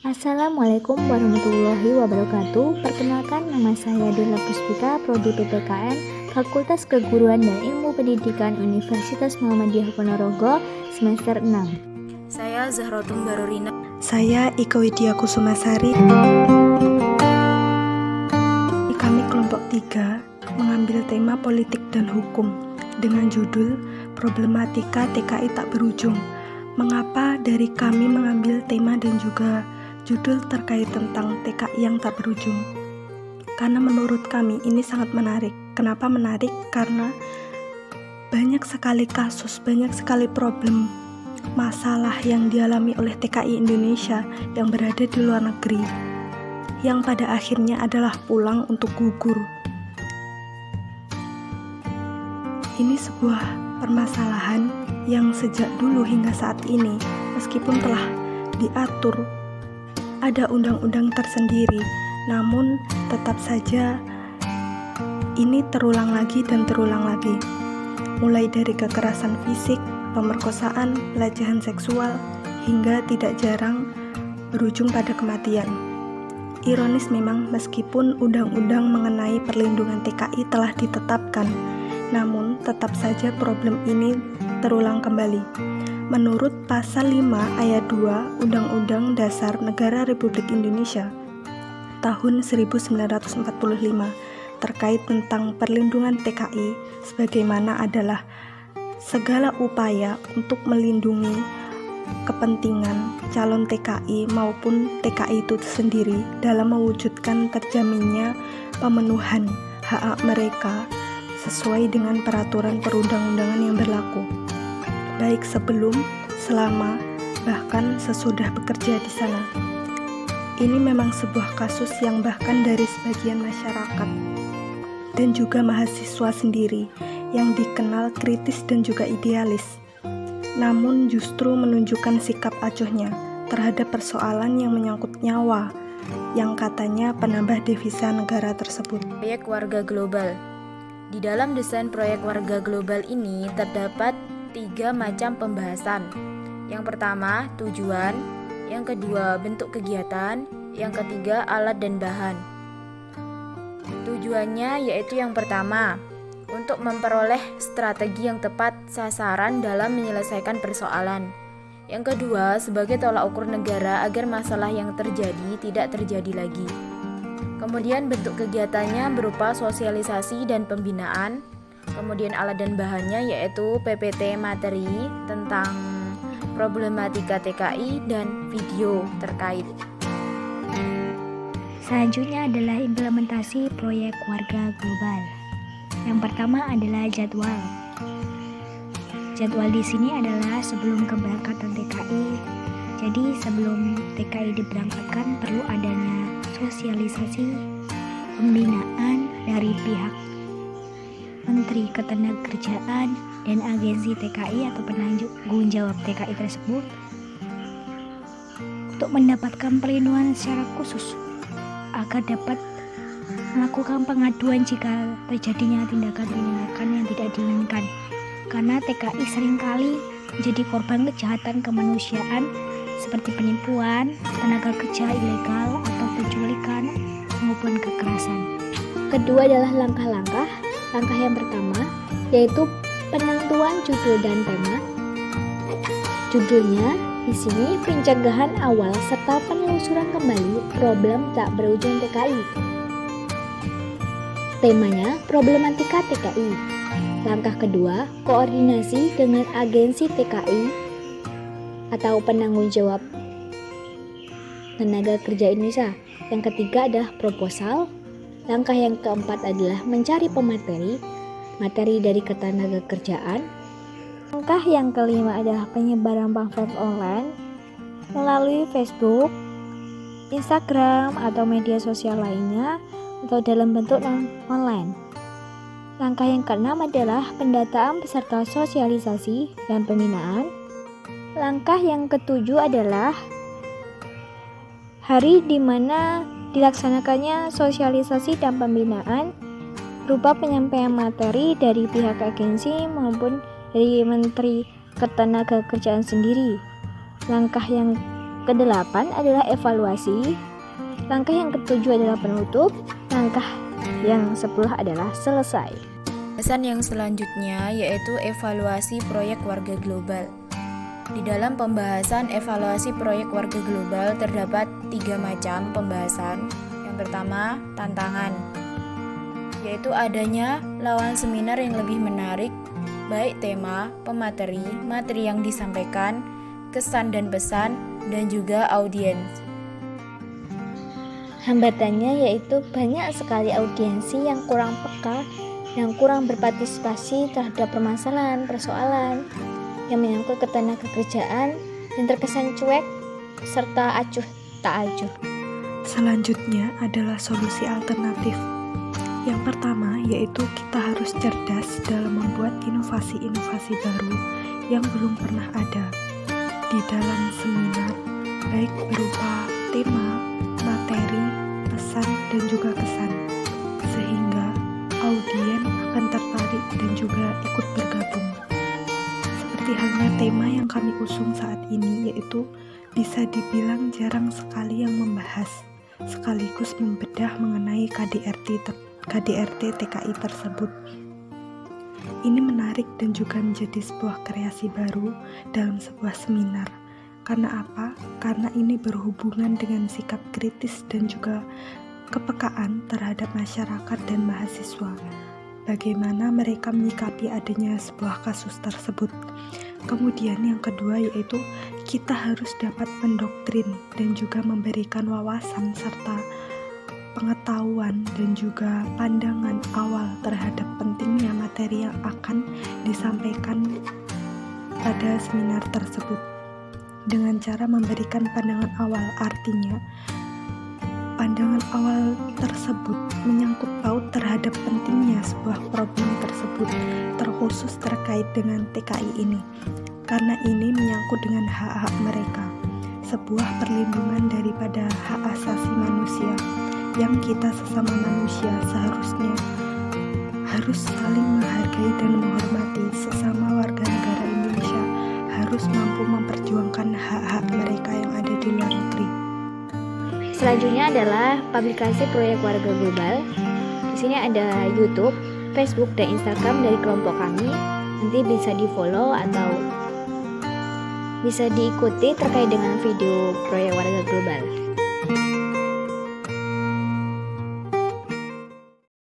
Assalamualaikum warahmatullahi wabarakatuh. Perkenalkan, nama saya Dela Puspita, Prodi PPKN, Fakultas Keguruan dan Ilmu Pendidikan Universitas Muhammadiyah Ponorogo, semester 6. Saya Zahrotum Barorina. Saya Ika Widya Kusumasari. Kami kelompok 3 mengambil tema politik dan hukum dengan judul Problematika TKI Tak Berujung. Mengapa dari kami mengambil tema dan juga judul terkait tentang TKI yang tak berujung? Karena menurut kami ini sangat menarik. Kenapa menarik? Karena banyak sekali kasus, banyak sekali problem, masalah yang dialami oleh TKI Indonesia yang berada di luar negeri, yang pada akhirnya adalah pulang untuk gugur. Ini sebuah permasalahan yang sejak dulu hingga saat ini, meskipun telah diatur, ada undang-undang tersendiri, namun tetap saja ini terulang lagi dan terulang lagi. Mulai dari kekerasan fisik, pemerkosaan, pelecehan seksual, hingga tidak jarang berujung pada kematian. Ironis memang, meskipun undang-undang mengenai perlindungan TKI telah ditetapkan, namun tetap saja problem ini terulang kembali. Menurut Pasal 5 Ayat 2 Undang-Undang Dasar Negara Republik Indonesia tahun 1945 terkait tentang perlindungan TKI, sebagaimana adalah segala upaya untuk melindungi kepentingan calon TKI maupun TKI itu sendiri dalam mewujudkan terjaminnya pemenuhan hak mereka sesuai dengan peraturan perundang-undangan yang berlaku, baik sebelum, selama, bahkan sesudah bekerja di sana. Ini memang sebuah kasus yang bahkan dari sebagian masyarakat dan juga mahasiswa sendiri yang dikenal kritis dan juga idealis, namun justru menunjukkan sikap acuhnya terhadap persoalan yang menyangkut nyawa, yang katanya penambah devisa negara tersebut. Proyek Warga Global. Di dalam desain proyek Warga Global ini terdapat 3 macam pembahasan. Yang pertama, tujuan. Yang kedua, bentuk kegiatan. Yang ketiga, alat dan bahan. Tujuannya yaitu yang pertama, untuk memperoleh strategi yang tepat sasaran dalam menyelesaikan persoalan. Yang kedua, sebagai tolak ukur negara agar masalah yang terjadi tidak terjadi lagi. Kemudian bentuk kegiatannya berupa sosialisasi dan pembinaan. Kemudian alat dan bahannya yaitu PPT materi tentang problematika TKI dan video terkait. Selanjutnya adalah implementasi proyek Warga Global. Yang pertama adalah jadwal. Jadwal di sini adalah sebelum keberangkatan TKI. Jadi sebelum TKI diberangkatkan perlu adanya sosialisasi, pembinaan dari pihak Menteri Ketenagakerjaan dan agensi TKI atau penanggung jawab TKI tersebut untuk mendapatkan perlindungan secara khusus agar dapat melakukan pengaduan jika terjadinya tindakan-tindakan yang tidak diinginkan. Karena TKI seringkali menjadi korban kejahatan kemanusiaan seperti penipuan, tenaga kerja ilegal atau penculikan maupun kekerasan. Kedua adalah langkah-langkah. Langkah yang pertama yaitu penentuan judul dan tema. Judulnya di sini pencegahan awal serta penelusuran kembali problem tak berujung TKI. Temanya problematika TKI. Langkah kedua, koordinasi dengan agensi TKI atau penanggung jawab tenaga kerja Indonesia. Yang ketiga adalah proposal. Langkah yang keempat adalah mencari pemateri, materi dari ketenaga kerjaan. Langkah yang kelima adalah penyebaran pamflet online melalui Facebook, Instagram, atau media sosial lainnya atau dalam bentuk online. Langkah yang keenam adalah pendataan peserta sosialisasi dan pembinaan. Langkah yang ketujuh adalah hari di mana dilaksanakannya sosialisasi dan pembinaan berupa penyampaian materi dari pihak agensi maupun dari Menteri Ketenagakerjaan sendiri. Langkah yang kedelapan adalah evaluasi. Langkah yang ketujuh adalah penutup. Langkah yang 10 adalah selesai. Pembahasan yang selanjutnya yaitu evaluasi proyek warga global. Di dalam pembahasan evaluasi proyek warga global terdapat 3 macam pembahasan. Yang pertama, tantangan, yaitu adanya lawan seminar yang lebih menarik, baik tema, pemateri, materi yang disampaikan, kesan dan pesan, dan juga audiens. Hambatannya yaitu banyak sekali audiensi yang kurang peka, yang kurang berpartisipasi terhadap persoalan yang menyangkut ketenagakerjaan dan terkesan cuek serta acuh tak acuh. Selanjutnya adalah solusi alternatif. Yang pertama yaitu kita harus cerdas dalam membuat inovasi-inovasi baru yang belum pernah ada di dalam seminar, baik berupa tema, materi, pesan, dan juga kesan, sehingga audien akan tertarik dan juga ikut bergabung. Seperti halnya tema yang kami usung saat ini, yaitu bisa dibilang jarang sekali yang membahas sekaligus membedah mengenai KDRT TKI tersebut. Ini menarik dan juga menjadi sebuah kreasi baru dalam sebuah seminar. Karena apa? Karena ini berhubungan dengan sikap kritis dan juga kepekaan terhadap masyarakat dan mahasiswa. Bagaimana mereka menyikapi adanya sebuah kasus tersebut. Kemudian yang kedua yaitu kita harus dapat mendoktrin dan juga memberikan wawasan serta pengetahuan dan juga pandangan awal terhadap pentingnya materi yang akan disampaikan pada seminar tersebut. Dengan cara memberikan pandangan awal, artinya pandangan awal tersebut menyangkut paut terhadap pentingnya sebuah problem tersebut, terkhusus terkait dengan TKI ini, karena ini menyangkut dengan hak-hak mereka, sebuah perlindungan daripada hak asasi manusia yang kita sesama manusia seharusnya harus saling menghargai dan menghormati. Sesama warga negara Indonesia harus mampu memperjuangkan hak-hak mereka yang ada di luar negeri. Selanjutnya adalah publikasi proyek warga global. Di sini ada YouTube, Facebook, dan Instagram dari kelompok kami. Nanti bisa di-follow atau bisa diikuti terkait dengan video proyek warga global.